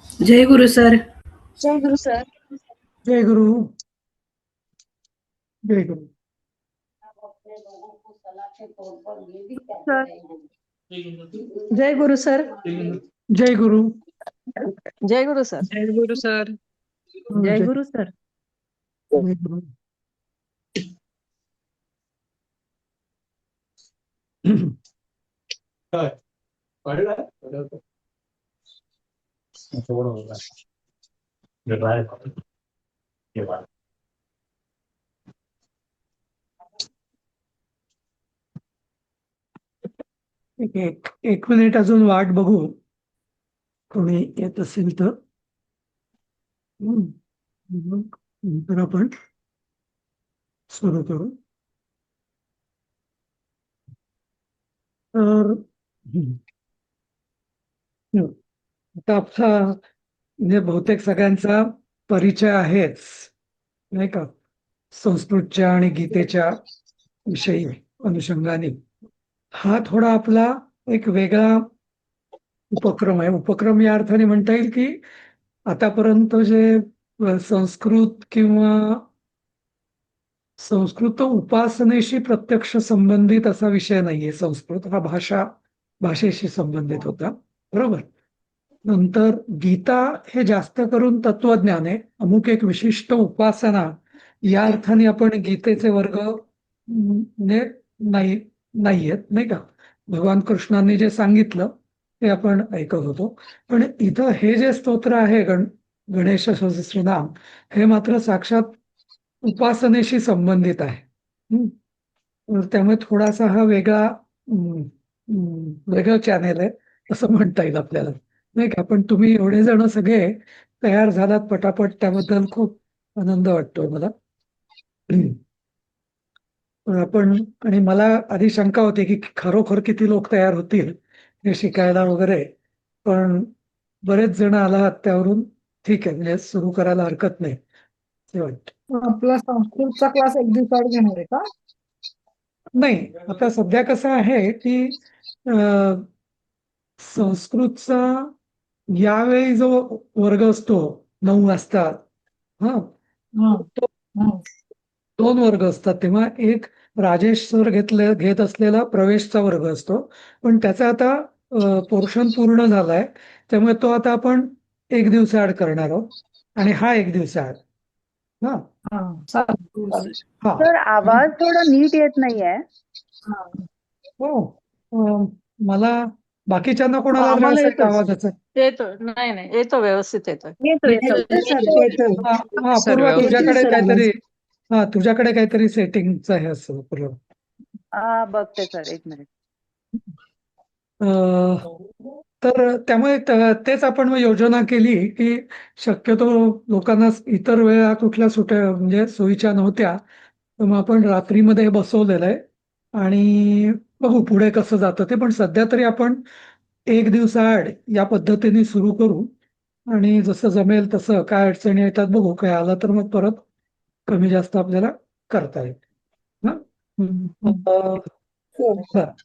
जय गुरु sir. जय गुरु sir. जय गुरु. जय गुरु. Sir. जय गुरु sir. जय गुरु. जय गुरु sir. जय गुरु sir. जय गुरु sir. जय गुरु. काय पडलं एक मिनिट अजून वाट बघू, कोणी येत असेल तर. मग नंतर आपण सुरू करू. तर आता आपला म्हणजे बहुतेक सगळ्यांचा परिचय आहेच, नाही का, संस्कृतच्या आणि गीतेच्या विषयी अनुषंगाने. हा थोडा आपला एक वेगळा उपक्रम आहे. उपक्रम या अर्थाने म्हणता येईल की आतापर्यंत जे संस्कृत किंवा संस्कृत उपासनेशी प्रत्यक्ष संबंधित असा विषय नाहीये. संस्कृत हा भाषेशी संबंधित होता, बरोबर. नंतर गीता हे जास्त करून तत्वज्ञान आहे, अमुक एक विशिष्ट उपासना या अर्थाने आपण गीतेचे वर्ग नाहीयेत, नाही का. भगवान कृष्णांनी जे सांगितलं ते आपण ऐकत होतो. पण इथं हे जे स्तोत्र आहे गणेश सहस्त्रनाम, हे मात्र साक्षात उपासनेशी संबंधित आहे. त्यामुळे थोडासा हा वेगळं चॅनेल आहे असं म्हणता येईल आपल्याला, नाही का. पण तुम्ही एवढे जण सगळे तयार झालात पटापट, त्याबद्दल खूप आनंद वाटतोय मला. आपण आणि मला आधी शंका होती की खरोखर किती लोक तयार होतील हे शिकायला वगैरे, पण बरेच जण आलात त्यावरून ठीक आहे, म्हणजे सुरू करायला हरकत नाही ते वाटतं. आपला संस्कृतचा क्लास एक दिवसाआड घेणार आहे का? नाही, आता सध्या कसं आहे की संस्कृतचा यावेळी जो वर्ग असतो 9 वाजता, हा, तो दोन वर्ग असतात. तेव्हा एक राजेश सर घेत असलेला प्रवेशचा वर्ग असतो, पण त्याचा आता पोर्शन पूर्ण झालाय, त्यामुळे तो आता आपण एक दिवसाआड करणार आहोत. आणि हा एक दिवसाआड. हा हा. सर आवाज थोडा नीट येत नाहीये. हो, मला बाकीच्यांना कोणाला आम्हाला त्रास आहे का येतोय. आवाजाचा? येतो नाही येतो, व्यवस्थित येतोय. हा, सर, पूर्वा व्यवस्थित. तुझ्याकडे काहीतरी, हा, तुझ्याकडे काहीतरी सेटिंगचं आहे असं पूर्वा. बघते सर, एक मिनिट. तर त्यामुळे तेच आपण मग योजना केली की शक्यतो लोकांना इतर वेळा कुठल्या म्हणजे सोयीच्या नव्हत्या, तर मग आपण रात्रीमध्ये बसवलेलं आहे. आणि बघू पुढे कसं जातं ते, पण सध्या तरी आपण एक दिवसाआड या पद्धतीने सुरू करू. आणि जसं जमेल तसं काय अडचणी येतात बघू, काय आलं तर मग परत कमी जास्त आपल्याला करता येईल.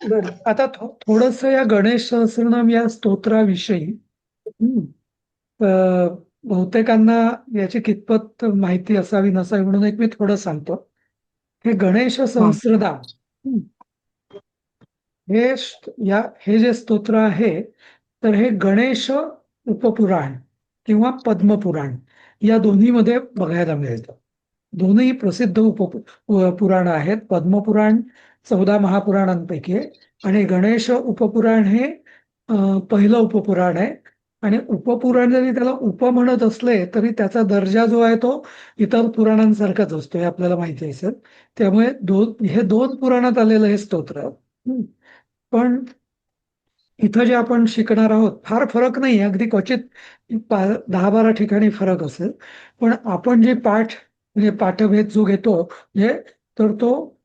बरं, आता थोडस या गणेश सहस्रनाम या स्तोत्राविषयी बहुतेकांना याची कितपत माहिती असावी नसावी म्हणून एक मी थोडं सांगतो. हे गणेश सहस्रनाम हे जे स्तोत्र आहे, तर हे गणेश उपपुराण किंवा पद्मपुराण या दोन्हीमध्ये बघायला मिळतं. दोन्ही प्रसिद्ध पुराण आहेत. पद्मपुराण 14 महापुराणांपैकी आहे आणि गणेश उपपुराण हे पहिलं उपपुराण आहे. आणि उपपुराण जरी त्याला उप म्हणत असले तरी त्याचा दर्जा जो आहे तो इतर पुराणांसारखाच असतो, हे आपल्याला माहिती आहे. त्यामुळे हे दोन पुराणात आलेलं हे स्तोत्र. पण इथं जे आपण शिकणार आहोत फार फरक नाही, अगदी क्वचित 10-12 ठिकाणी फरक असेल. पण आपण जे म्हणजे पाठभेद जो घेतो म्हणजे, तर तो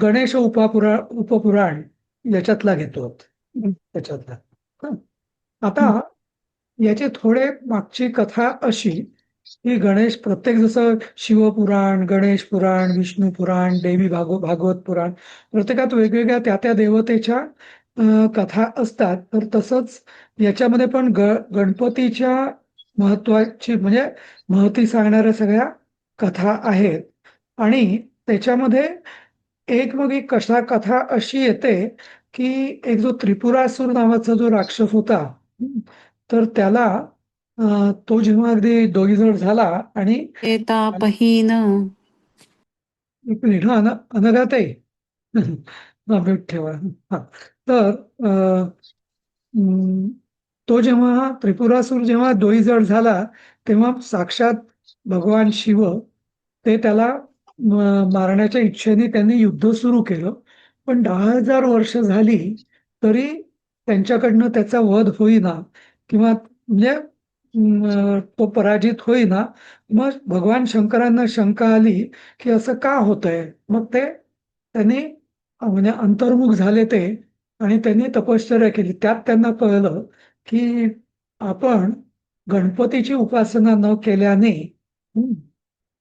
गणेश उपपुराण याच्यातला घेतो त्याच्यातला. आता याचे थोडे मागची कथा अशी की प्रत्येक जसं शिवपुराण, गणेश पुराण, विष्णू पुराण, देवी भागवत पुराण, प्रत्येकात वेगवेगळ्या त्या देवतेच्या कथा असतात, तर तसंच याच्यामध्ये पण गणपतीच्या महत्वाची म्हणजे महती सांगणाऱ्या सगळ्या कथा आहेत. आणि त्याच्यामध्ये मग एक कथा अशी येते की एक जो त्रिपुरासूर नावाचा जो राक्षस होता, तर त्याला तो जेव्हा अगदी डोईजड झाला आणि एतापहीन एक मिनिट हा अनघाताई म्यूट ठेवा. हा तर अं, तो जेव्हा त्रिपुरासूर जेव्हा डोईजड झाला, तेव्हा साक्षात भगवान शिव ते त्याला मारण्याच्या इच्छेने त्यांनी युद्ध सुरू केलं. पण 10,000 वर्ष झाली तरी त्यांच्याकडनं त्याचा वध होईना किंवा म्हणजे तो पराजित होईना. मग भगवान शंकरांना शंका आली की असं का होतंय. मग ते त्यांनी म्हणजे अंतर्मुख झाले ते आणि त्यांनी तपश्चर्या केली. त्यात त्यांना कळलं की आपण गणपतीची उपासना न केल्याने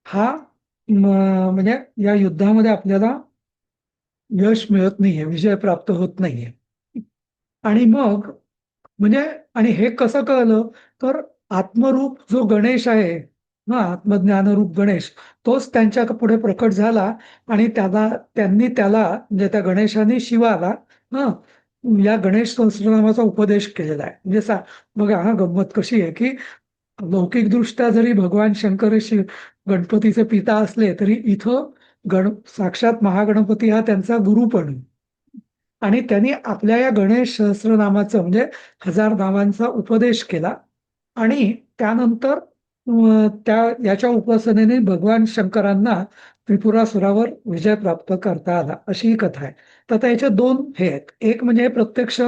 हा म्हणजे या युद्धामध्ये आपल्याला यश मिळत नाहीये, विजय प्राप्त होत नाहीये. आणि मग म्हणजे आणि हे कसं कळलं, तर आत्मरूप जो गणेश आहे, आत्मज्ञानरूप गणेश, तोच त्यांच्या पुढे प्रकट झाला आणि त्यांनी त्याला म्हणजे त्या गणेशाने शिवाला हा या गणेश सहस्रनामाचा उपदेश केलेला आहे. म्हणजे बघा गंमत कशी आहे की लौकिकदृष्ट्या जरी भगवान शंकर हे गणपतीचे पिता असले तरी इथं साक्षात महागणपती हा त्यांचा गुरु पण आहे. आणि त्यांनी आपल्या या गणेश सहस्रनामाचं म्हणजे 1000 नावांचा उपदेश केला आणि त्यानंतर याच्या उपासनेने भगवान शंकरांना त्रिपुरासुरावर विजय प्राप्त करता आला, अशी ही कथा आहे. तर आता याच्या दोन हे आहेत. एक म्हणजे प्रत्यक्ष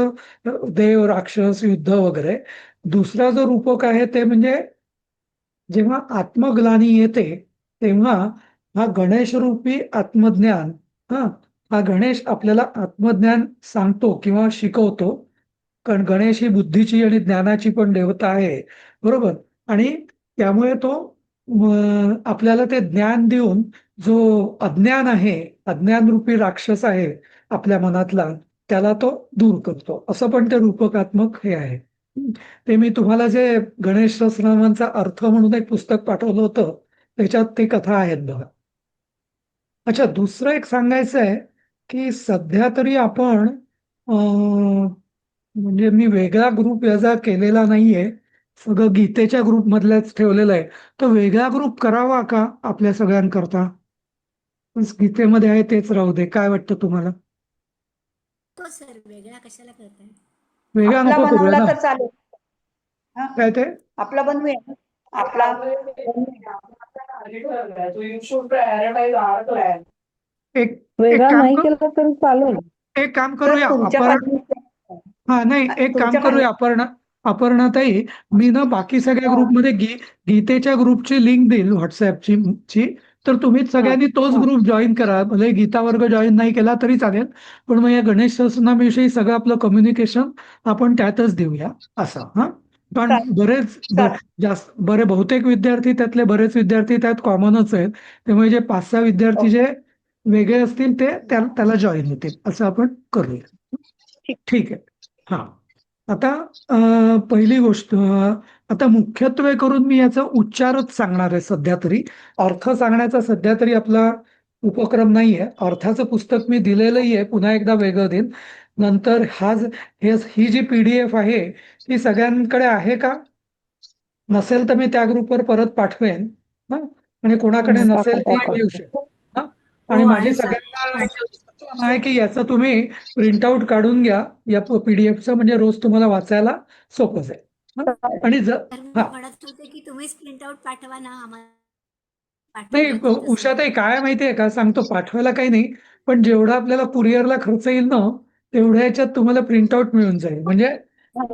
देव राक्षस युद्ध वगैरे. दुसरा जो रूपक आहे ते म्हणजे जेव्हा आत्मग्लानी येते तेव्हा हा गणेशरूपी आत्मज्ञान हा गणेश आपल्याला आत्मज्ञान सांगतो किंवा शिकवतो. कारण गणेश ही बुद्धीची आणि ज्ञानाची पण देवता आहे, बरोबर. आणि त्यामुळे तो आपल्याला ते ज्ञान देऊन जो अज्ञान आहे, अज्ञानरूपी राक्षस आहे आपल्या मनातला, त्याला तो दूर करतो. असं पण ते रूपकात्मक हे आहे. ते मी तुम्हाला जे गणेश सहस्रनामांचा अर्थ म्हणून एक पुस्तक पाठवलं होतं, त्याच्यात ते कथा आहेत बघा. अच्छा, दुसरं एक सांगायचं आहे की सध्या तरी आपण म्हणजे मी वेगळा ग्रुप याचा केलेला नाहीये, सगळं गीतेच्या ग्रुप मधल्याच ठेवलेलं आहे. तर वेगळा ग्रुप करावा का आपल्या सगळ्यांकरता? गीतेमध्ये आहे तेच राहू दे. काय वाटतं तुम्हाला? तो सर वेगळा कशाला करताय? वेगळा आपला नको करूया बनवला ना. तर चालेल. हा, काय ते आपला बनवूया. आपला You should prioritize our plan. एक वेगळा काम नाही केला तरी चालेल. एक काम तर करूया तुमच्या आपण. भाषेत- हा नाही, एक काम तुमच्या करूया अपर्णाताई, मी ना बाकी सगळ्या ग्रुपमध्ये गीतेच्या ग्रुपची लिंक देईल व्हॉट्सअपची. तर तुम्ही सगळ्यांनी तोच ग्रुप जॉईन करा. भले गीता वर्ग जॉईन नाही केला तरी चालेल, पण मग या गणेश सहस्रनामाविषयी सगळं आपलं कम्युनिकेशन आपण त्यातच देऊया असं. कारण बहुतेक विद्यार्थी त्यातले बरेच विद्यार्थी त्यात कॉमनच आहेत. त्यामुळे जे 5-6 विद्यार्थी जे वेगळे असतील ते त्याला जॉईन होतील असं आपण करूया. ठीक आहे. हा, आता पहिली गोष्ट, आता मुख्यत्वे करून मी याचा उच्चारच सांगणार आहे सध्या तरी. अर्थ सांगण्याचा सध्या तरी आपला उपक्रम नाहीये. अर्थाचं पुस्तक मी दिलेलंही आहे, पुन्हा एकदा वेगळं देईन नंतर. ही जी PDF आहे ती सगळ्यांकडे आहे का? नसेल तर मी त्या ग्रुपवर परत पाठवेन. आणि कोणाकडे नसेल ती देऊ शकतो. आणि हो, माझी आहे सर. सगळ्यांना सूचना आहे की याचं तुम्ही प्रिंटआउट काढून घ्या या PDFचं, म्हणजे रोज तुम्हाला वाचायला सोपं जाईल. आणि तर मी हा म्हणत होते की तुम्हीच प्रिंट आउट पाठवा ना आम्हाला. नाही, पाठवलं तर तसं. उषाताई काय माहितीये का, सांगतो, पाठवायला काही नाही, पण जेवढा आपल्याला कुरिअरला खर्च येईल ना तेवढ्या याच्यात तुम्हाला प्रिंटआउट मिळून जाईल. म्हणजे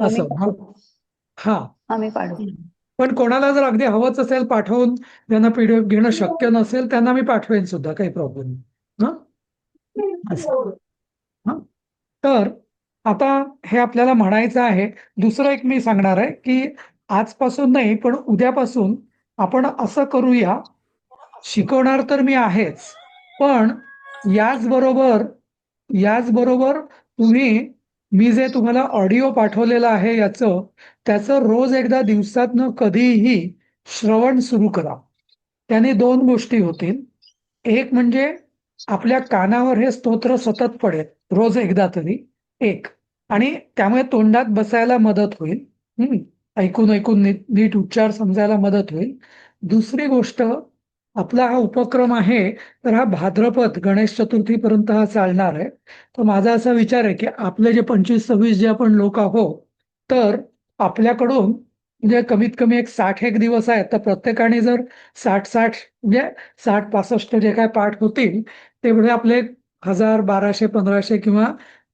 असं. हा, आम्ही पाडू. पण कोणाला जर अगदी हवंच असेल पाठवून, ज्यांना PDF घेणं शक्य नसेल त्यांना मी पाठवेन सुद्धा, काही प्रॉब्लेम नाही. तर आता हे आपल्याला म्हणायचं आहे. दुसरं एक मी सांगणार आहे की आजपासून नाही पण उद्यापासून आपण असं करूया, शिकवणार तर मी आहेच, पण याचबरोबर तुम्ही मी जे तुम्हाला ऑडिओ पाठवलेलं आहे त्याचं रोज एकदा दिवसातनं कधीही श्रवण सुरू करा. त्याने 2 गोष्टी होतील. एक म्हणजे आपल्या कानावर हे स्तोत्र सतत पडेल, रोज एकदा तरी एक. आणि त्यामुळे तोंडात बसायला मदत होईल. ऐकून ऐकून नीट उच्चार समजायला मदत होईल. दुसरी गोष्ट, आपला हा उपक्रम आहे तर हा भाद्रपद गणेश चतुर्थीपर्यंत हा चालणार आहे. तर माझा असा विचार आहे की आपले जे 25-26 जे आपण लोक आहोत, तर आपल्याकडून म्हणजे कमीत कमी एक 60 एक दिवस आहेत, तर प्रत्येकाने जर 60 म्हणजे 60-65 जे काय पाठ होतील तेवढे आपले 1000, 1200, 1500 किंवा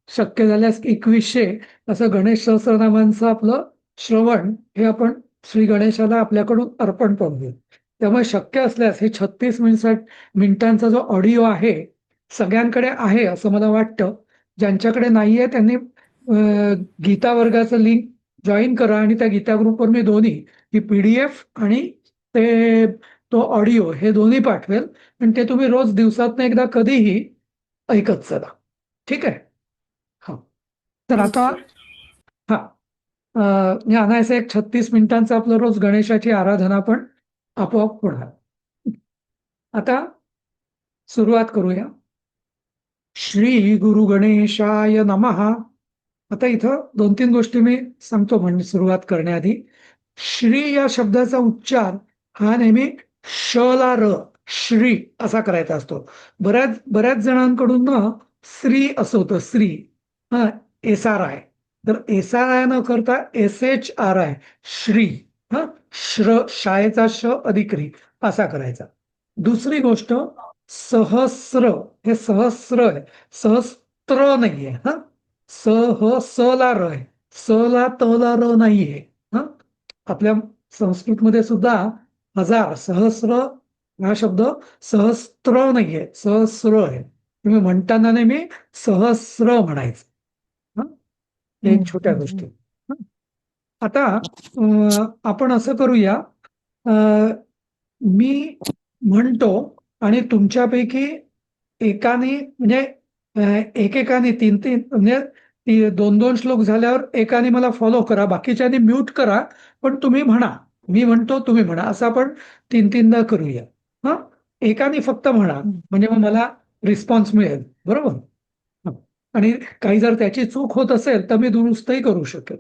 शक्य झाल्यास 2100 असं गणेश सहस्रनामांचं आपलं श्रवण हे आपण श्री गणेशाला आपल्याकडून अर्पण करूया. त्यामुळे शक्य असल्यास हे 36 मिनिटांचा जो ऑडिओ आहे सगळ्यांकडे आहे असं मला वाटतं. ज्यांच्याकडे नाहीये त्यांनी गीता वर्गाचं लिंक जॉईन करा आणि त्या गीता ग्रुपवर मी दोन्ही ही PDF आणि ते तो ऑडिओ हे दोन्ही पाठवेल आणि ते तुम्ही रोज दिवसातनं एकदा कधीही ऐकत चला. ठीक आहे. हा, तर आता हा म्हणजे अनायसे एक 36 मिनिटांचं आपलं रोज गणेशाची आराधना पण आपोआप होणार. आता सुरुवात करूया. श्री गुरु गणेशाय नमः. आता इथं 2-3 गोष्टी मी सांगतो म्हणजे सुरुवात करण्याआधी. श्री या शब्दाचा उच्चार हा नेहमी श ला र, श्री असा करायचा असतो. बऱ्याच जणांकडून ना श्री असं होतं, श्री. हा, SRI. तर SRI न करता SHRI, श्री. हा, शाळेचा श अधिक री असा करायचा. दुसरी गोष्ट, सहस्र हे सहस्र आहे, सहस्त्र नाहीये. हा, स ला र आहे, स ला त ला र नाहीये. हा, आपल्या संस्कृतमध्ये सुद्धा 1000 सहस्र हा शब्द सहस्त्र नाहीये, सहस्र आहे. तुम्ही म्हणताना नेहमी सहस्र म्हणायचं. एक छोट्या गोष्टी. आता आपण असं करूया, मी म्हणतो आणि तुमच्यापैकी एकाने म्हणजे एकेकाने 3-3 म्हणजे 2-2 श्लोक झाल्यावर एकाने मला फॉलो करा, बाकीच्यांनी म्यूट करा, पण तुम्ही म्हणा. मी म्हणतो तुम्ही म्हणा, असं आपण 3-3दा करूया. हा, एकाने फक्त म्हणा म्हणजे मग मला रिस्पॉन्स मिळेल. बरोबर. आणि काही जर त्याची चूक होत असेल तर मी दुरुस्तही करू शकेल.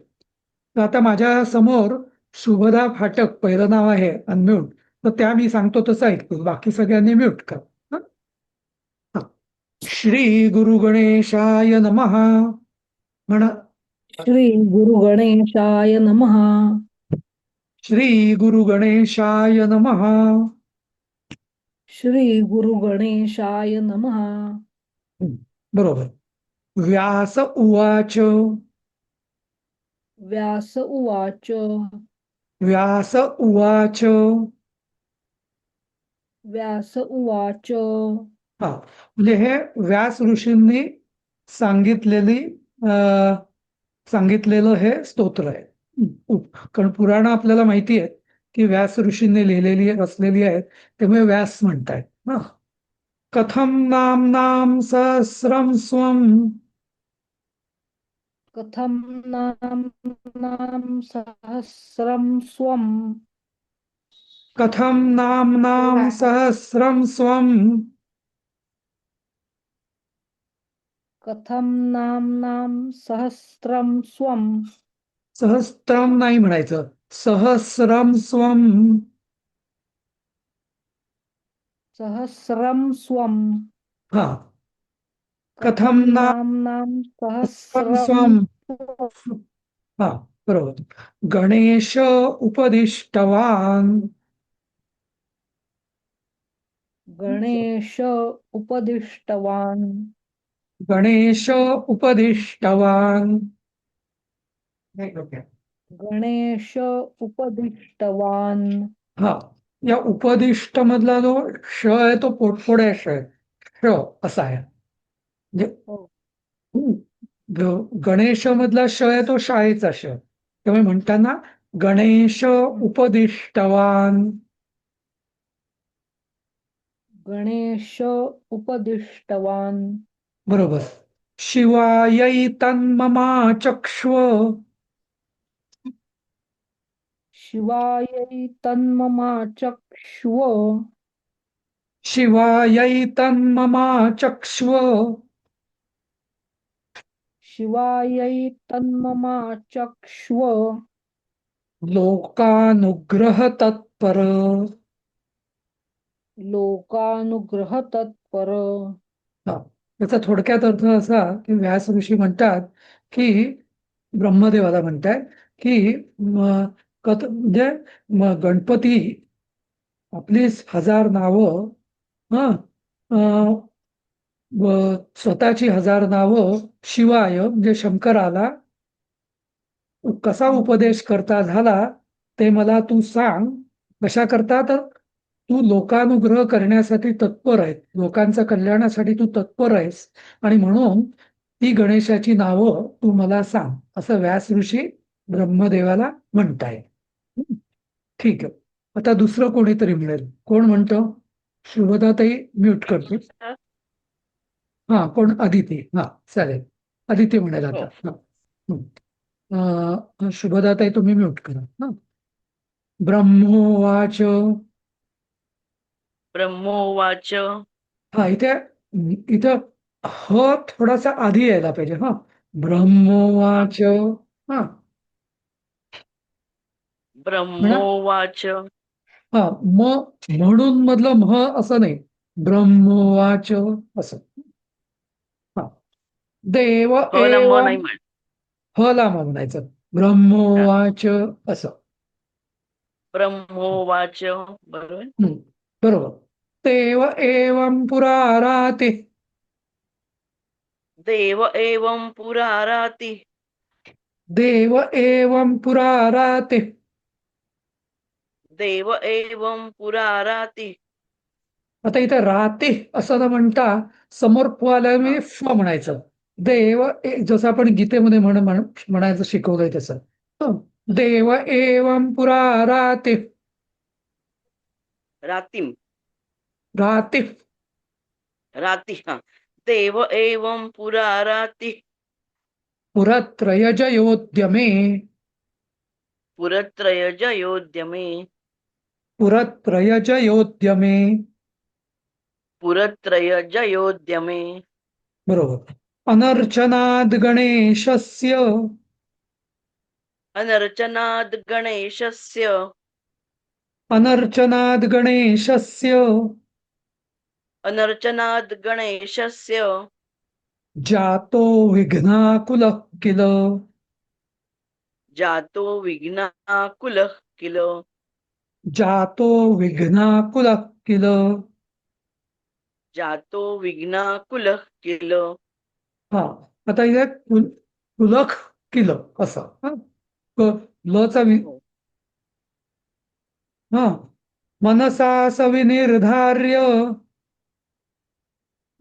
तर आता माझ्या समोर शुभदा फाटक पहिलं नाव आहे अनम्यूट, तर त्या मी सांगतो तसं ऐकतो, बाकी सगळ्यांनी म्यूट कर. श्री गुरु गणेशाय नमः म्हणा. श्री गुरु गणेशाय नमः. श्री गुरु गणेशाय नमः. श्री गुरु गणेशाय नमः. बरोबर. व्यास उवाच. व्यास उवाच. व्यास उवाच. व्यास उवाच. हा, म्हणजे हे व्यास ऋषींनी सांगितलेली सांगितलेलं हे स्तोत्र आहे. कारण पुराण आपल्याला माहिती आहे की व्यास ऋषींनी लिहिलेली रचलेली आहेत, त्यामुळे व्यास म्हणतायत ना. कथम नाम सहस्रम स्वम. कथम नाम सहस्रम स्वम. कथम नाम सहस्रम स्वम. कथम नाम सहस्रम स्वम. सहस्त्रम नाही म्हणायचं, सहस्रम स्वम. सहस्रम स्वम. हा, कथम नाम सहस्रम स्वम. हा, बरोबर. गणेश उपदिष्टवान. गणेश उपदिष्टवान. गणेश उपदिष्टवान. गणेश उपदिष्टवान. हा, या उपदिष्ट मधला जो श आहे तो पोटफोड्या श आहे, श असा आहे. म्हणजे गणेश मधला श आहे तो शाळेचा श, त्यामुळे म्हणताना गणेश उपदिष्टवान. गणेश उपदिष्टवान. बरोबर. शिवायै तन्ममाचक्ष्व शिवायै तन्ममाचक्ष्व शिवायै तन्ममाचक्ष्व शिवायै तन्ममाचक्ष्व लोकानुग्रह तत्पर. लोकानुग्रह तत्पर. हा. याचा थोडक्यात अर्थ असा की व्यास ऋषी म्हणतात की ब्रह्मदेवाला म्हणताय की म्हणजे गणपती आपली 1000 नावं हा स्वतःची 1000 नावं शिवाय म्हणजे शंकराला कसा उपदेश करता झाला ते मला तू सांग. कशा करता तर तू लोकानुग्रह करण्यासाठी तत्पर आहेस, लोकांच्या कल्याणासाठी तू तत्पर आहेस आणि म्हणून ती गणेशाची नावं तू मला सांग असं व्यास ऋषी ब्रह्मदेवाला म्हणताय. ठीक आहे. आता दुसरं कोणीतरी मिळेल. कोण म्हणतो? शुभदाताई म्यूट करतो. हा कोण? अदिती. हा चालेल. अदिती म्हणेल आता. हा. शुभदाताई तुम्ही म्यूट करा. हा. ब्रह्मोवाच. ब्रह्मोवाच. हा इथे इथं ह थोडासा आधी यायला पाहिजे. हा ब्रह्मोवाच. हा म्हणा. ब्रह्मोवाच. हा म्हणून मधलं म्ह असं नाही. ब्रह्मोवाच असं. हा देव ह ला म एवं नाही म्हण. ह ला म्हणायचं. ब्रह्मोवाच असं. ब्रह्मोवाच. बरोबर. बरोबर. देव एवं पुराराते. देव एवं पुराराति. देव एवं पुराराते. देव एवं पुराराति. आता इथे राते असं न म्हणता समोर फ आल्यावर मी फ म्हणायचं. देव जसं आपण गीतेमध्ये म्हणायचं शिकवलंय तसं. देव एवं पुराराते. रातिम. राते. राति. हा. देव एवं पुराराति. पुरत्रयजयोद्यमे. पुरत्रयजयोद्यमे. पुरत्रयजयोद्यमे. पुरत्रयजयोद्यमे. बरोबर. अनर्चनाद गणेशस्य. अनर्चनाद् गणेशस्य. अनर्चनाद गणेशस्य. अनर्चनाद् गणेशस्य. जातो विघ्नाकुलः किल. जातो विघ्नाकुलः किल. जातो विघ्नाकुलः किल. जातो विघ्नाकुलः किल. हा आता इथे कुलख किल असं. हा लचा हो. हा मनसा सविनिर्धार्य.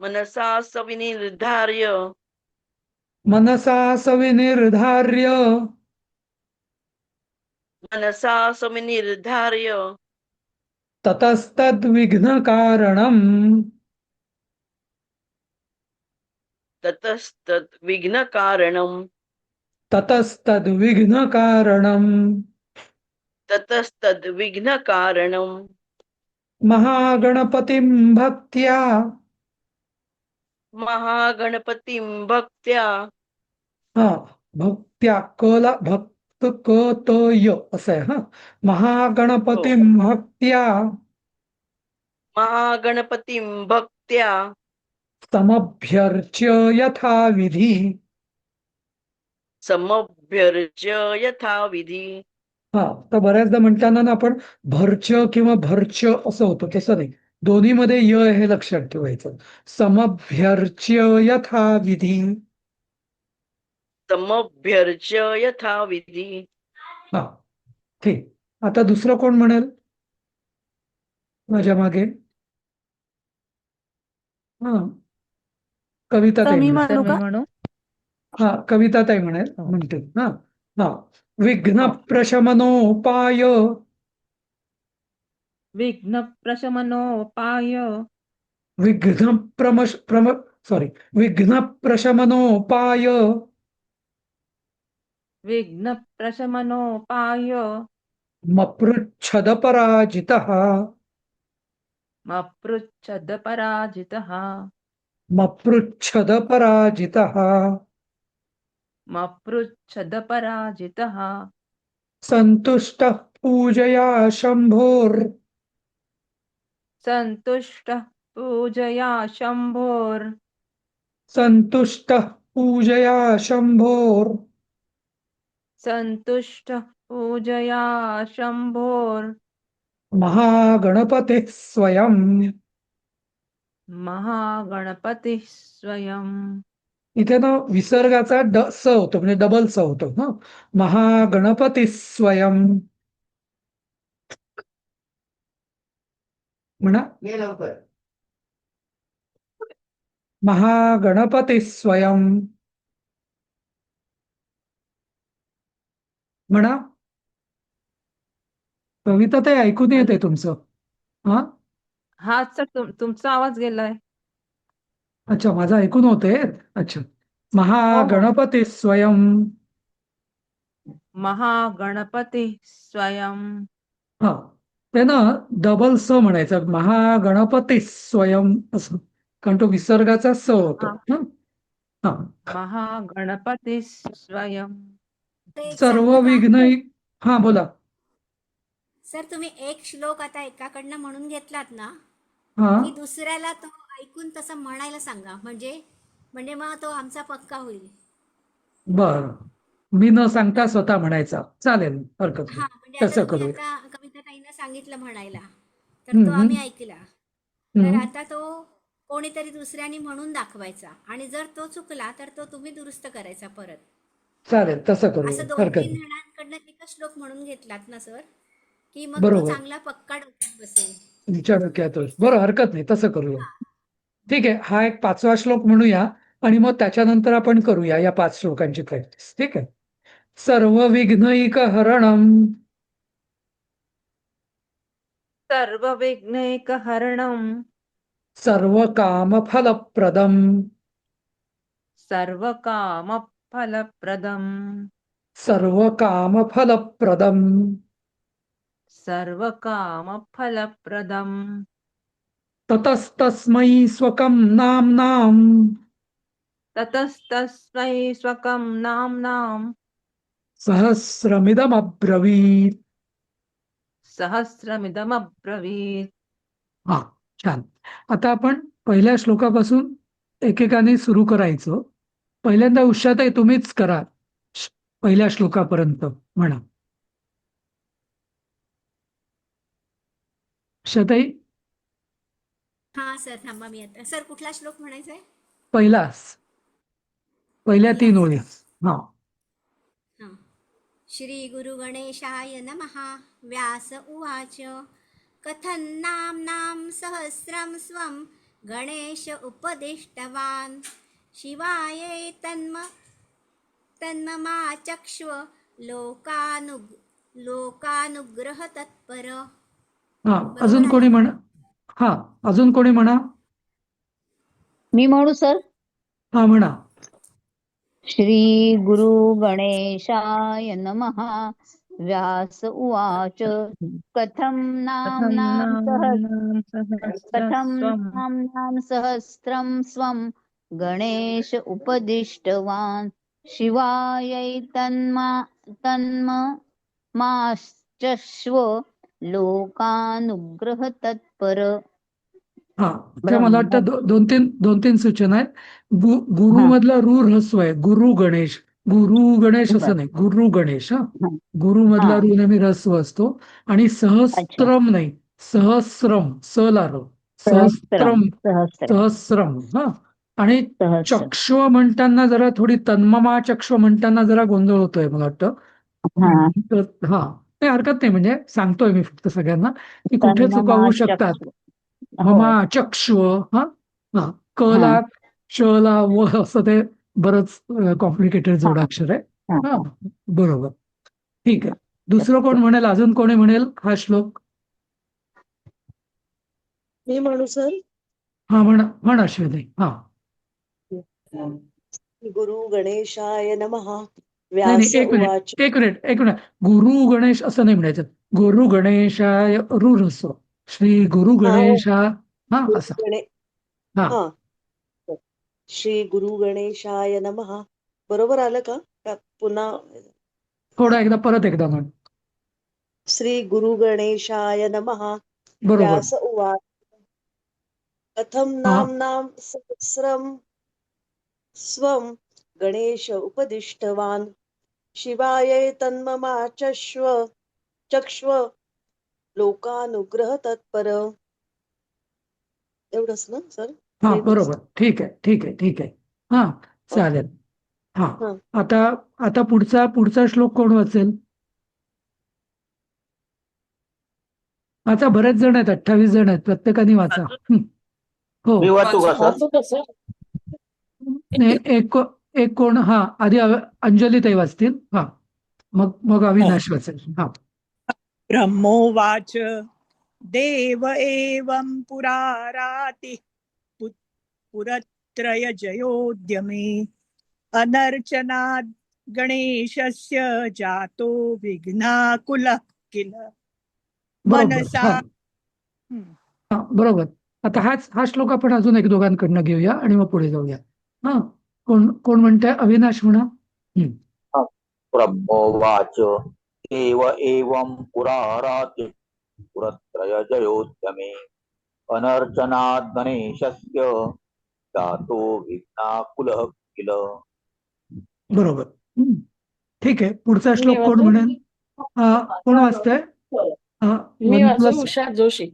मनसा सविनिर्धार्य. मनसा सविनिर्धार्य. मनसा सविनिर्धार्य. ततस्तद्विघ्नकारणम्. ततस्तद् विघ्नकारणम्. ततस्तद्विघ्नकारणम्. ततस्तद् विघ्नकारणम्. महागणपतिं भक्त्या. महागणपतिं भक्त्या. हा भक्त्या कला भक्त क त य असं आहे. हा हो. महागणपतिं भक्त्या. महागणपतिं भक्त्या. समभ्यर्च्य यथाविधी. समभ्यर्च्य यथाविधी. हा तर बऱ्याचदा म्हणताना ना आपण भर्च्य किंवा भर्च्य असं होतं. तसं नाही. दोन्हीमध्ये य हे लक्षात ठेवायचं. समभ्यर्च्य यथाविधी. समभ्यर्च्य यथाविधी. हा ठीक. आता दुसरं कोण म्हणेल माझ्या मागे? हा कविताताई मी म्हणेल. म्हणू मी का? म्हणू. हा कविताताई म्हणेल. हो. म्हणते. हा हा विघ्न हो. प्रशमनोपाय. विघ्न प्रशमनोपाय. विघ्न सॉरी, विघ्न प्रशमनोपाय विघ्नप्रशमनोपाय मपृच्छद पराजितः मपृच्छदपराजितः मपृच्छद पराजितः मपृच्छदपराजितः सन्तुष्टः पूजया शम्भोर् सन्तुष्टः पूजया शम्भोर् सन्तुष्टः पूजया शम्भोर् सन्तुष्टः पूजया शम्भोर् महागणपतिः स्वयं. महागणपतिः स्वयं. इथे ना विसर्गाचा स होतो, म्हणजे डबल स होतो ना. महागणपती स्वयं म्हणा. महागणपती स्वयं म्हणा. कविता ते ऐकून येते तुमचं. हा, हा सर तुमचा आवाज गेलाय. अच्छा, माझा ऐकून होते. अच्छा, हो. महागणपती स्वयं. महागणपती स्वयं. हा, ते ना डबल स म्हणायचं, महागणपती स्वयं असं, कारण तो विसर्गाचा स होतो. हा. हा, महागणपती स्वयं. ते एक सर्व सांगू का? विघ्न. हा, बोला. सर तुम्ही एक श्लोक आता एकाकडनं म्हणून घेतलात ना हा, की दुसऱ्याला तो ऐकून तसं म्हणायला सांगा, म्हणजे म्हणजे मग तो आमचा पक्का होईल. बर, मी न सांगता स्वतः म्हणायचा. चालेल, हरकत नाही, हा, म्हणजे आता तसं तुम्ही करूया. आता कविताताईंना सांगितलं म्हणायला, तर हम्म, तो हम्म, आम्ही ऐकला. तर हम्म. आता तो कोणीतरी दुसऱ्याने म्हणून दाखवायचा, आणि जर तो चुकला तर तो तुम्ही दुरुस्त करायचा परत. चालेल, तसं करूया, असं दोन हरकत तीन नाही. जणांकडनं एकच श्लोक म्हणून घेतलात ना सर, की मग तो बरोबर, चांगला पक्का डोक्यात बसेल. तुमच्या डोक्यातच. बरं, हरकत नाही, तसं करूया. ठीक आहे, हा एक 5वा श्लोक म्हणूया आणि मग त्याच्यानंतर आपण करूया या 5 श्लोकांची प्रॅक्टिस. ठीक आहे. सर्व विघ्नैक हरणम सर्वविघ्नैकहरणं सर्व काम फलप्रदम सर्वकामफलप्रदं सर्व काम फलप्रदम सर्वकामफलप्रदं ततस्तस्मै स्वकं नाम्नाम ततस्तस्मै स्वकं नाम्नां सहस्रमिदमब्रवीत्. सहस्रमिदमब्रवीत्. हा, छान. आता आपण पहिल्या श्लोकापासून एकेकाने सुरू करायचं. पहिल्यांदा उषाताई तुम्हीच करा, पहिल्या श्लोकापर्यंत म्हणा. उषाताई, हा सर, थांबा मी आता. सर कुठला श्लोक म्हणायचा आहे? पहिल्या 3 ओळी. हा, हा. श्री गुरु गणेशाय नमः. व्यास उवाच. कथं नाम्नां सहस्रं स्वं गणेश उपदिष्टवान् शिवायै तन्ममाचक्ष्व लोकानुग्रह तत्पर. हा, बरोबर अजून आहे कोणी ना? म्हणा. हा, अजून कोणी म्हणा. मी म्हणू सर. हा, म्हणा. श्री गुरु गणेशाय नमः. व्यास उवाच. कथं नाम्नां सहस्रं स्वं गणेश उपदिष्टवान् शिवायै तन्ममाश्चक्ष्व लोकानुग्रह तत्पर. हा, ते मला वाटतं दोन तीन सूचना आहेत. गुरु हा. मधला रू ह्रस्व आहे. गुरु गणेश असं नाही, गुरु गणेश. हा, गुरु मधला हा. रू नेहमी ह्रस्व असतो. आणि सहस्त्रम नाही, सहस्रम, स ला र, सहस्त्रम, सहस्रम. हा, आणि चक्ष्व म्हणताना जरा थोडी तन्ममा चक्ष्व म्हणताना जरा गोंधळ होतोय मला वाटतं. हा, ते हरकत नाही, म्हणजे सांगतोय मी फक्त सगळ्यांना की कुठे चुका होऊ शकतात. ममा चक्ष्व. हा, हा, क ला श ला व असं ते बरंच कॉम्प्लिकेटेड जोडाक्षर आहे. हा, बरोबर. ठीक आहे. दुसरं कोण म्हणेल, अजून कोणी म्हणेल हा श्लोक? मी म्हणू सर. हा, म्हणा, म्हणा श्वेताई. हा, गुरु गणेशाय नमः. नाही व्यास एक मिनिट उवाच. एक मिनिट एक मिनिट गुरु गणेश असं नाही म्हणायचं. गुरु गणेशाय ऋरस्व श्री गुरु हा गणेशा हा गुरु असा गणे हा हा श्री गुरु गणेशाय नमः. बरोबर आलं का? का पुन्हा? थोडा एकदा परत एकदा म्हण. श्री गुरु गणेशाय नमः. बरोबर व्यास उवाच. कथं हा नाम्नां सहस्रं स्वं गणेश उपदिष्टवान्. शिवायै तन्ममाचक्ष्व लोकानुग्रह तत्पर. एवढंच ना सर? हा नीट बरोबर ठीक आहे ठीक आहे ठीक आहे. हा ओके. चालेल. हा हा. आता आता पुढचा श्लोक कोण वाचेल? वाचा, बरेच जण आहेत, 28 जण आहेत, प्रत्येकाने वाचा. हो मी वाचू का सर? वाचू कसं? नाही, एक कोण हा आधी अंजली ताई वाचतील. हा मग मग अविनाश वाचेल. हा ब्रह्मोवाच देव एवं पुराराति पुरत्रयजयोद्यमे अनर्चनात् गणेशस्य जातो विघ्नाकुलः किल बरोबर मनसा. छान. हा बरोबर. आता हा श्लोक आपण अजून एक दोघांकडनं घेऊया आणि मग पुढे जाऊया. हा कोण कोण म्हणताय? अविनाश म्हणा. ब्रह्मोवाच देव एवं पुराराति पुरत्रयजयोद्यमे अनर्चनात् गणेशस्य जातो विघ्नाकुलः किल. बरोबर. ठीक आहे. पुढचा मी श्लोक कोण वाचू? म्हणेल? कोण वाचतंय? मी वाचू? उषा जोशी.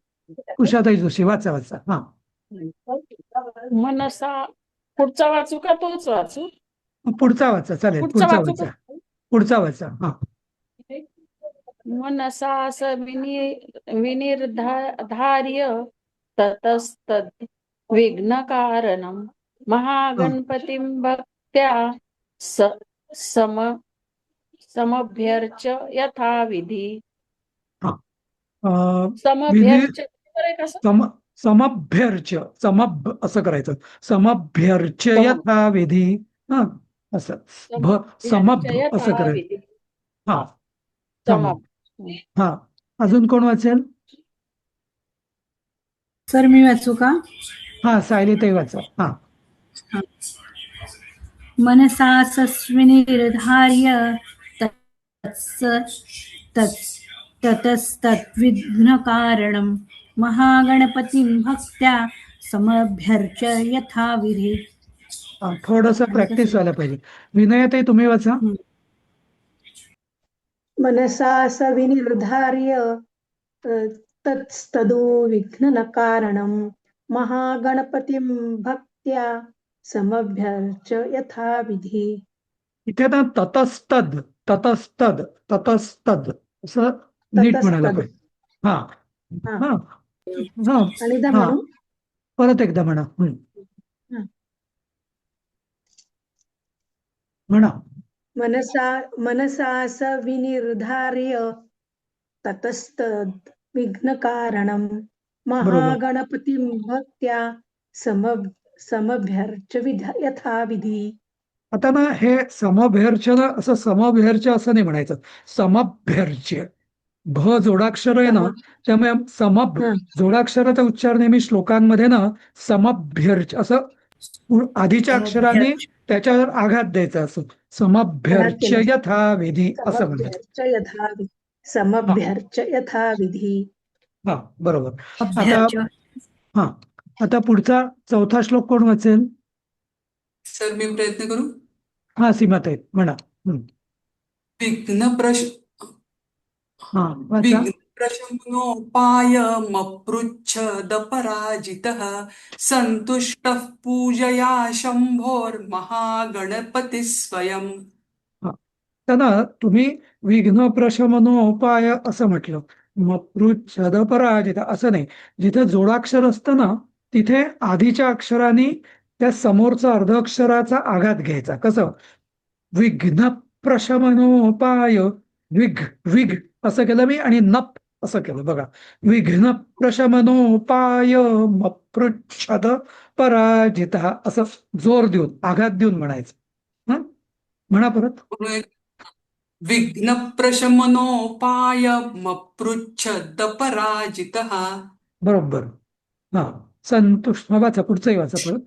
उषाताई जोशी वाचा वाचा. हा मनसा पुढचा वाचू का तोच वाचू? पुढचा वाचा चालेल. पुढचा पुढचा वाचू वाचा. का? पुढचा वाचा. हा मनसा स विनिर्धार्य ततस्तद् विघ्नकारणं महागणपतिं भक्त्या समभ्यर्च्य यथाविधी. समभ्यर्च्य कसं? समभ्यर्च्य असं करायचं. समभ्यर्च्य सम- यथाविधी. हा असं समभ्यर्च्य असं करायचं. यथाविधी. हा समभ. हा अजून कोण वाचेल? सर मी वाचू का? हा सायलीताई वाचा. हा मनसा सस्विनिर्धार्य ततस्तद्विघ्नकारणं महागणपतिं भक्त्या समभ्यर्च्य यथाविधी. थोडस प्रॅक्टिस व्हायला पाहिजे. विनयताई तुम्ही वाचा. मनसा स विनिर्धार्य तत्स्तदो विघ्नकारणं महागणपतिं भक्त्या समभ्यर्च्य यथाविधी. इथे ना ततस्तद असं नीट म्हणायला ततस्तद. पाहिजे. हा हा. हा हा आणि दा हा म्हणू. परत एकदा म्हणा. म्हणा. मनसा स विनिर्धार्य ततस्तद् विघ्नकारणं महागणपतिं भक्त्या समभ्यर्च्य यथाविधी. आता ना हे समभ्यर्च्य ना असं समभ्यर्च्य असं नाही म्हणायचं. समभ्यर्च्य भ जोडाक्षर आहे ना, त्यामुळे जोडाक्षराचा उच्चार नेहमी श्लोकांमध्ये ना समभ्यर्च्य असं आधीच्या अक्षराने त्याच्यावर आघात द्यायचा असं. समभ्यर्च्य यथाविधी असं म्हणायचं. समभ्यर्च्य यथाविधी. हा बरोबर. आता पुढचा चौथा श्लोक कोण वाचेल? सर मी प्रयत्न करू. हा सीमाताई म्हणा. विघ्नप्रशमनोपायमपृच्छदपराजितः सन्तुष्टः पूजया शम्भोर्महागणपतिः स्वयं. त्यांना तुम्ही विघ्न प्रशमनोपाय असं म्हटलं. मपृच्छदपराजित असं नाही. जिथे जोडाक्षर असतं ना तिथे आधीच्या अक्षराने त्या समोरचा अर्ध अक्षराचा आघात घ्यायचा. कसं? विघ्न प्रशमनोपाय विघ असं केलं मी आणि नप असं केलं बघा. विघ्न प्रशमनोपाय मपृच्छद पराजित, असं जोर देऊन आघात देऊन म्हणायचं. म्हणा परत. विघ्न प्रशमनोपायमपृच्छद पराजितः. बरोबर. हा, संतुष्ट. वाचा, पुढचंही वाचा परत.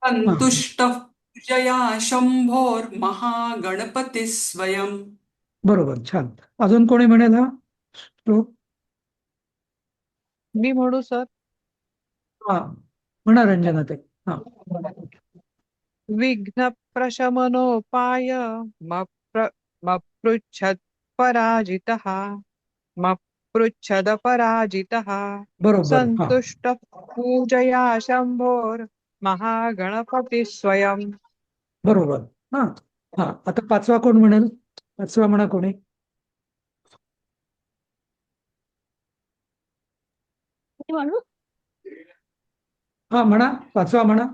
संतुष्टः पूजया शंभोर्महागणपती स्वयं. बरोबर, छान. अजून कोणी म्हणेल हा श्लोक? मी म्हणू सर. हा, म्हणा रंजना ते. हा. विघ्न प्रशमनोपाय मपृच्छद पराजितः मपृच्छद पराजितः बरोबर. हा, संतुष्ट पूजया शंभोर महागणपती स्वयं. बरोबर. हा हा, आता पाचवा कोण म्हणेल? पाचवा म्हणा कोणी. हा, म्हणा, पाचवा म्हणा.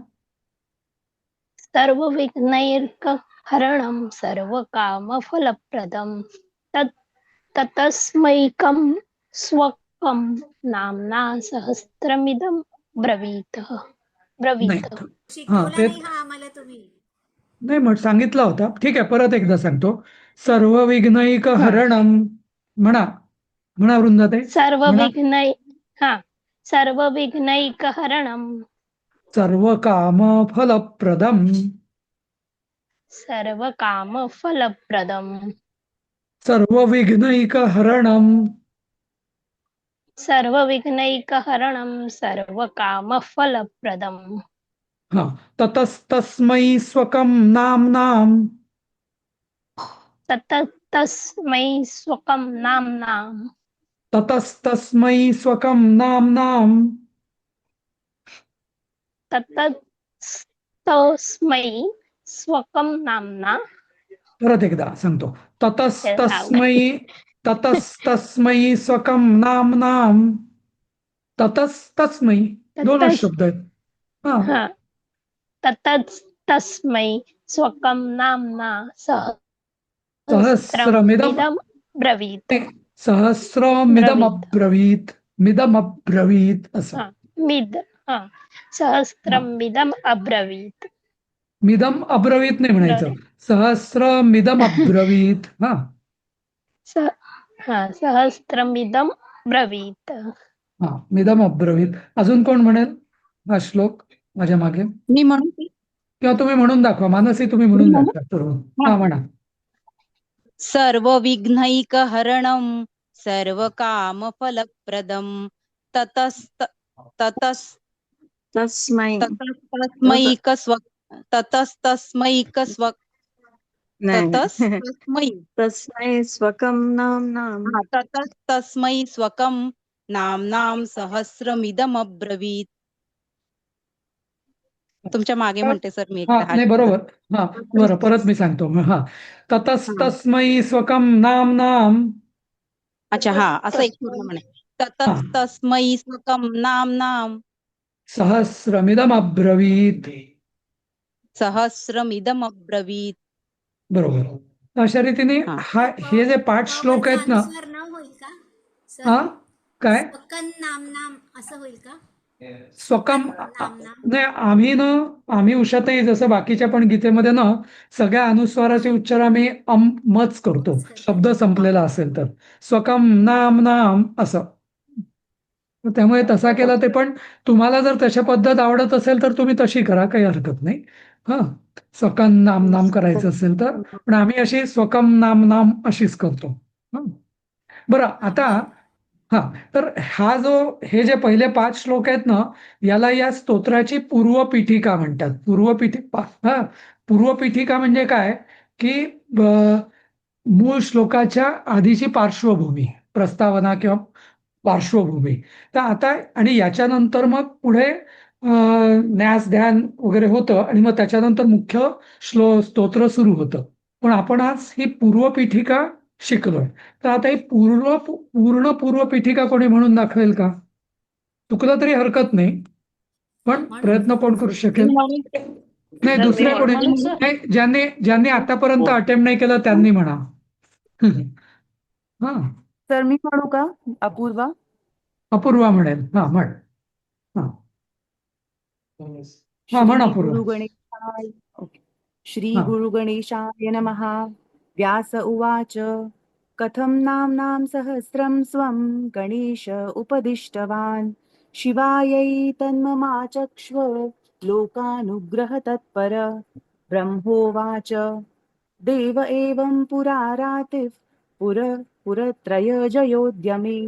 सर्व विघ्नैर्हरणं सर्व काम फलप्रदं ततस्मैकं स्वकं नाम्ना सहस्रमिदं ब्रवीत. नाही, हा शिकवला ते नाही हा आम्हाला तुम्ही. नाही, मग सांगितला होता. ठीक आहे, परत एकदा सांगतो. सर्व विघ्नैक हरणम. म्हणा, म्हणा वृंदाताई. सर्व विघ्नैकहरणं सर्व काम फलप्रदम. सर्व काम फलप्रदं सर्व विघ्नैक हरणम. सर्व विघ्नैकहरणं सर्व काम फलप्रदं हा, ततस्तस्मै स्वकं नाम्नां. ततस्तस्मै स्वकं नाम्नां ततस्तस्मै स्वकं नाम्नां. ततस्तस्मै स्वकं नाम्ना. परत एकदा सांगतो. ततस्तस्मै स्वकं नाम्नां. ततस्तस्मै दोनच शब्द आहेत. हा, ततस्तस्मै स्वकं नाम्ना सहस्रमिदं ब्रवीत. सहस्रमिदमब्रवीत. मिदमब्रवीत असं. सहस्रमिदं अब्रवीत. मिदम अब्रवीत नाही म्हणायचं. सहस्रमिदम अब्रवीत. हा, सहस्रमिदं ब्रवीत. हा, मिदम अब्रवीत. अजून कोण म्हणेल हा श्लोक माझ्या मागे? मी म्हणू. किंवा तुम्ही म्हणून दाखवा. मानसी, तुम्ही म्हणून दाखवा. हा, म्हणा. सर्व विघ्नैक हरणं सर्व काम फलप्रदं तस्मै स्वकं नाम्नां सहस्रमिदमब्रवीत. तुमच्या मागे म्हणते सर मी. हा, नाही, बरोबर. हा, बरं, परत मी सांगतो. हा, ततस्तस्मै स्वकं नाम्नां. अच्छा, हा, असं एक पूर्ण म्हणे. ततस्तस्मै स्वकं नाम्नां सहस्रमिदम अब्रवीत. सहस्रमिदमब्रवीत. बरोबर. अशा रीतीने हे जे 5 श्लोक आहेत ना. अनुस्वार न होईल का सर? हा, काय? स्वकं नाम असं होईल का? स्वकम नाही, आम्ही उषाताई जसं बाकीच्या पण गीतेमध्ये ना सगळ्या अनुस्वाराचे उच्चार आम्ही मच करतो, शब्द संपलेला असेल तर. स्वकम नाम नाम असं. त्यामुळे तसा केला ते. पण तुम्हाला जर तशा पद्धत आवडत असेल तर तुम्ही तशी करा, काही हरकत नाही. हा, स्वकम नाम नाम करायचं असेल तर. पण आम्ही अशी स्वकम नाम नाम अशीच करतो. बरं, आता हा, तर हे जे पहिले 5 श्लोक आहेत ना, याला या स्तोत्राची पूर्वपीठिका म्हणतात. पूर्वपीठिका म्हणजे काय की मूळ श्लोकाच्या आधीची पार्श्वभूमी, प्रस्तावना किंवा पार्श्वभूमी. तर आता आणि याच्यानंतर मग पुढे न्यास ध्यान वगैरे होतं आणि मग त्याच्यानंतर मुख्य स्तोत्र सुरू होतं. पण आपण आज ही पूर्वपीठिका शिकलोय. तर आता ही पूर्ण पूर्वपीठिका कोणी म्हणून दाखवेल का? चुकलं तरी हरकत नाही, पण प्रयत्न कोण करू शकेल? नाही, दुसऱ्या कोणी नाही. ज्यांनी आतापर्यंत अटेम्प्ट नाही केलं त्यांनी म्हणा. हा, सर मी म्हणू का अपूर्वा? अपूर्वा म्हणेल. हा म्हण. हा म्हण श्री अपूर्वा. गुरु गणेशाय ओके. श्री हा गुरु गणेशाय नमः. व्यास उवाच कथं नाम्नां सहस्रं स्वं गणेश उपदिष्टवान् शिवायै तन्ममाचक्ष्व लोकानुग्रह तत्पर. ब्रह्मोवाच देव एवं पुरारातिः पुरत्रयजयोद्यमे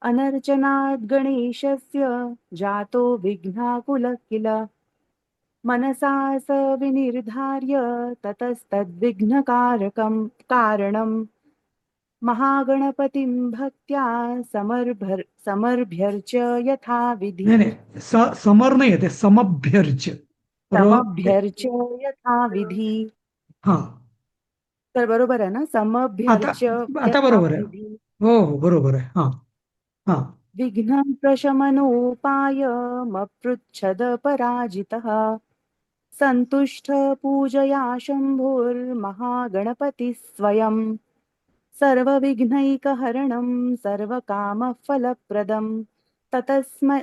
अनर्चनाद् गणेशस्य जातो विघ्नाकुलः किल. मनसा स विनिर्धार्य ततस्तद्विघ्नकारकं कारणं महागणपतिं भक्त्या समर्भ्यर्च यथाविधी. नाही नाही समर नाही ते समभ्यर्च. समभ्यर्च यथाविधी. हा तर बरोबर आहे ना? समभ्यर्च आता बरोबर आहे. यथाविधी. हो हो बरोबर आहे. हा हा विघ्नं प्रशमनोपायमपृच्छद पराजितः सन्तुष्ट पूजया शम्भुर्महागणपतिः स्वयं. सर्वविघ्नैकहरणं सर्वकामफलप्रदं तस्मै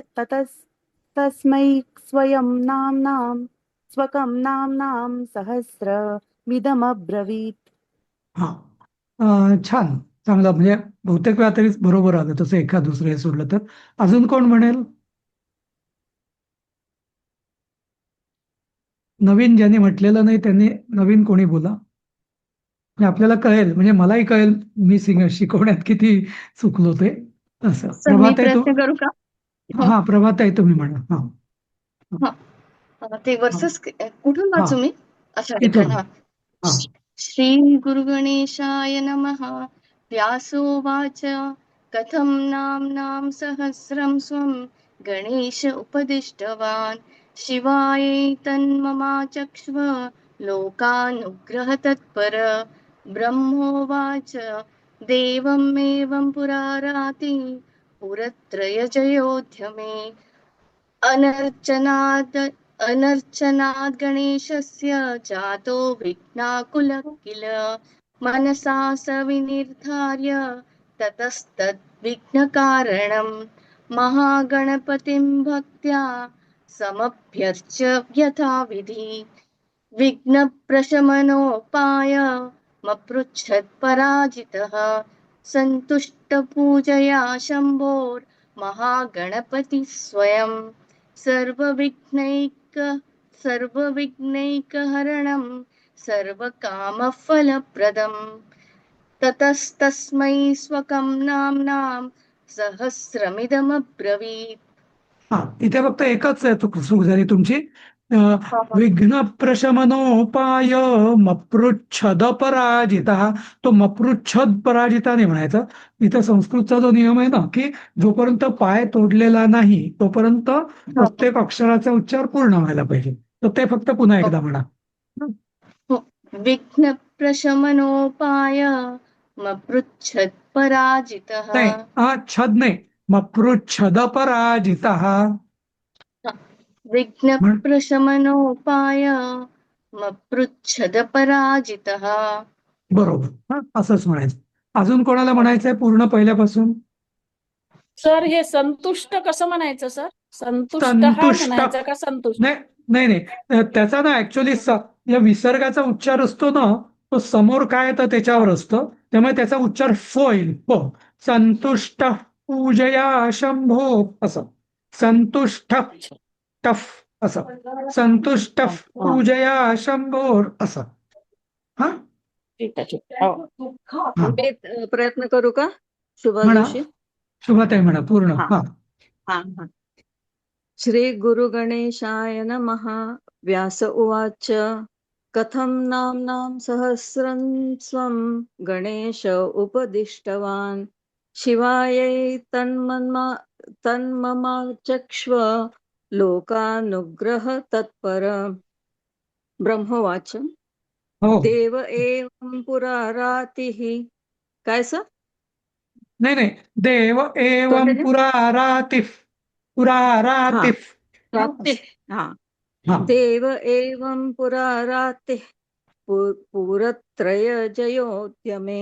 स्वयं स्वकं नाम्नां सहस्रमिदमब्रवीत्. हा छान चांगलं. म्हणजे बहुतेक वेळा तरी बरोबर आलं. तसं एखाद दुसरं हे सोडलं तर. अजून कोण म्हणेल? नवीन ज्यांनी म्हटलेलं नाही त्यांनी नवीन कोणी बोला. म्हणजे आपल्याला कळेल, म्हणजे मलाही कळेल मी शिकवण्यात किती चुकलो ते. असं. सर मी प्रभाताई प्रयत्न करू का? हा प्रभाताई तुम्ही म्हणा. हा ते वर्सेस कुठून हा वाचू मी? अच्छा इथून. इथून. हा. हा श्री गुरु गणेशाय नमः. व्यासोवाच कथं नाम्नां सहस्रं स्वं गणेश उपदिष्टवान् शिवायै तन्ममाचक्ष्व लोकानुग्रह तत्पर. ब्रह्मोवाच देवमेवं पुराराति पुरत्रयजयोध्यमे अनर्चनाद् गणेशस्य जातो विघ्नाकुलः किल. मनसा स विनिर्धार्य ततस्तद्विघ्नकारणं महागणपतिं भक्त्या समभ्यर्च यथाविधि. विघ्नप्रशमनोपायमपृच्छत्पराजितः सन्तुष्टपूजया शम्भोर्महागणपतिः स्वयं. सर्वविघ्नैकहरणं सर्वकामफलप्रदं ततस्तस्मै स्वकं नाम्नां सहस्रमिदमब्रवीत्. हा इथे फक्त एकच आहे चूक झाली तुमची. विघ्न प्रशमनोपाय मपृच्छद पराजिता. तो मपृच्छद पराजिता नाही म्हणायचं. इथे संस्कृतचा जो नियम आहे ना की जोपर्यंत पाय तोडलेला नाही तोपर्यंत प्रत्येक अक्षराचा उच्चार पूर्ण व्हायला पाहिजे. तर ते फक्त पुन्हा एकदा म्हणा. विघ्न प्रशमनोपाय मपृच्छद पराजितः. नाही छद नाही मपृच्छद पराजिता. विघ्न प्रशमनोपाय मपृच्छद पराजितः. बरोबर. असंच म्हणायचं. अजून कोणाला म्हणायचंय पूर्ण पहिल्यापासून? सर हे संतुष्ट कसं म्हणायचं सर? संतुष्ट म्हणायचं का संतुष्ट? नाही नाही त्याचा ना ऍक्च्युअली या विसर्गाचा उच्चार असतो ना तो समोर काय येतं त्याच्यावर असतं. त्यामुळे त्याचा उच्चार फ येईल. संतुष्ट पूजया शंभो असं. संतुष्ट टफ असं. संतुष्ट पूजया शंभोर असं. हा प्रयत्न करू का? शुभा म्हणा. जोशी. शुभाताई म्हणा पूर्ण. हा हा. श्री गुरु गणेशाय नमः. व्यास उवाच कथं नाम्नां सहस्रं स्वं गणेश उपदिष्टवान् शिवायै तन्ममाचक्ष्व लोकानुग्रह तत्पर. ब्रह्मोवाच देव एवं पुरारातिः. काय सर? नाही देव एवं पुरारातिः. देव एवं पुरारातिः पुरत्रयजयोद्यमे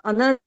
अनर्थ